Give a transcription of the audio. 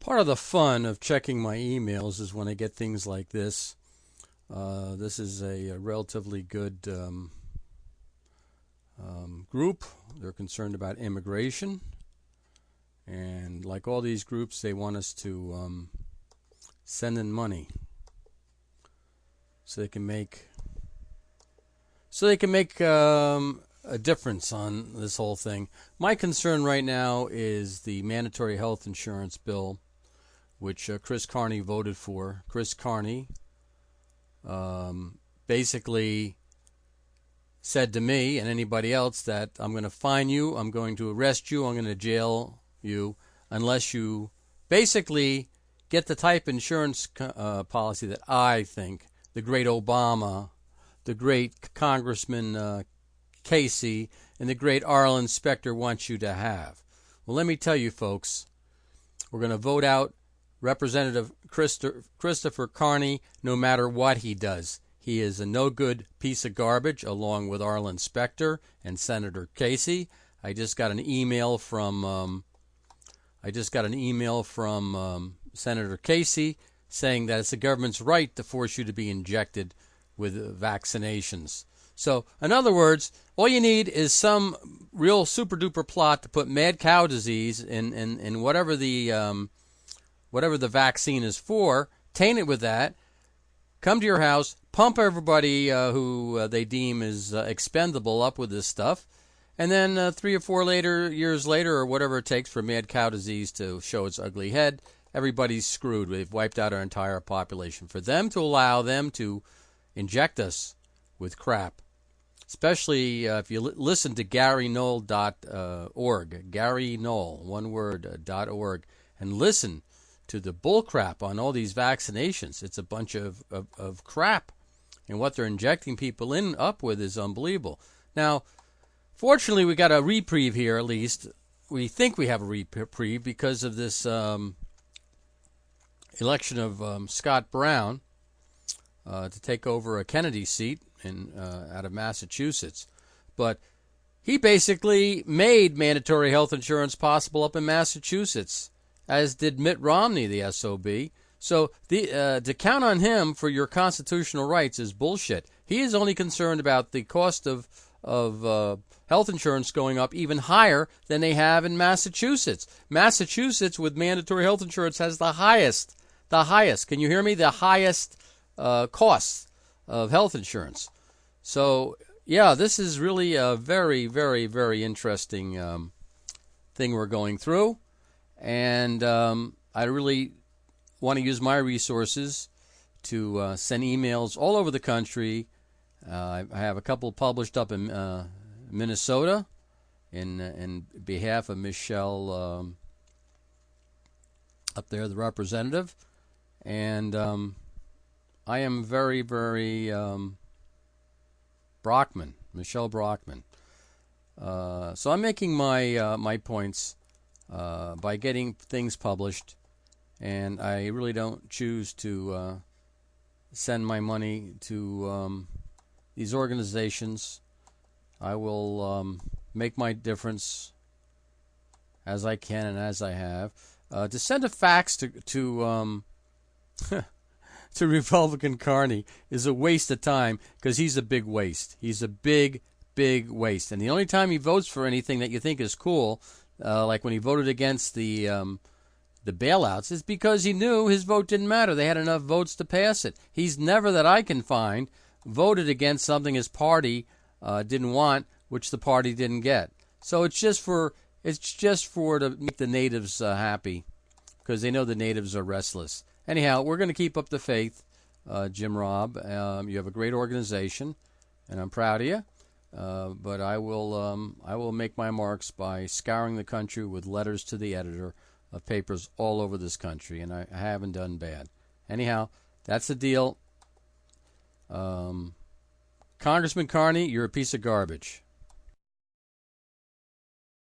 Part of the fun of checking my emails is when I get things like this. This is a relatively good group. They're concerned about immigration. And like all these groups, they want us to send in money so they can make a difference on this whole thing. My concern right now is the mandatory health insurance bill, which Chris Carney voted for. Chris Carney basically said to me and anybody else that I'm going to fine you, I'm going to arrest you, I'm going to jail you unless you basically get the type of insurance policy that I think the great Obama, the great Congressman Casey, and the great Arlen Specter wants you to have. Well, let me tell you, folks, we're going to vote out Representative Christopher Carney no matter what he does. He is a no-good piece of garbage, along with Arlen Specter and Senator Casey. I just got an email from Senator Casey saying that it's the government's right to force you to be injected with vaccinations. So, in other words, all you need is some real super-duper plot to put mad cow disease in whatever the vaccine is for, taint it with that, come to your house, pump everybody who they deem is expendable up with this stuff, and then 3 or 4 years later, or whatever it takes for mad cow disease to show its ugly head, everybody's screwed. They've wiped out our entire population. For them to allow them to inject us with crap, especially if you listen to GaryKnoll.org, GaryKnoll, one word, .org, and listen to the bull crap on all these vaccinations. It's a bunch of crap, and what they're injecting people up with is unbelievable. Now, fortunately, we got a reprieve here, at least. We think we have a reprieve because of this election of Scott Brown to take over a Kennedy seat out of Massachusetts. But he basically made mandatory health insurance possible up in Massachusetts, as did Mitt Romney, the SOB. So to count on him for your constitutional rights is bullshit. He is only concerned about the cost of health insurance going up even higher than they have in Massachusetts. Massachusetts, with mandatory health insurance, has the highest, can you hear me? The highest costs of health insurance. So, yeah, this is really a very, very, very interesting thing we're going through. And I really want to use my resources to send emails all over the country. I have a couple published up in Minnesota in behalf of Michelle up there, the representative. And I am very, very Michelle Brockman. So I'm making my points by getting things published, and I really don't choose to send my money to these organizations. I will make my difference as I can and as I have. To send a fax to to Republican Carney is a waste of time, because he's a big waste. He's a big, big waste. And the only time he votes for anything that you think is cool, like when he voted against the bailouts, is because he knew his vote didn't matter. They had enough votes to pass it. He's never, that I can find, voted against something his party didn't want, which the party didn't get. So it's just for to make the natives happy, because they know the natives are restless. Anyhow, we're going to keep up the faith, Jim Robb. You have a great organization, and I'm proud of you. But I will make my marks by scouring the country with letters to the editor of papers all over this country, and I haven't done bad. Anyhow, that's the deal. Congressman Carney, you're a piece of garbage.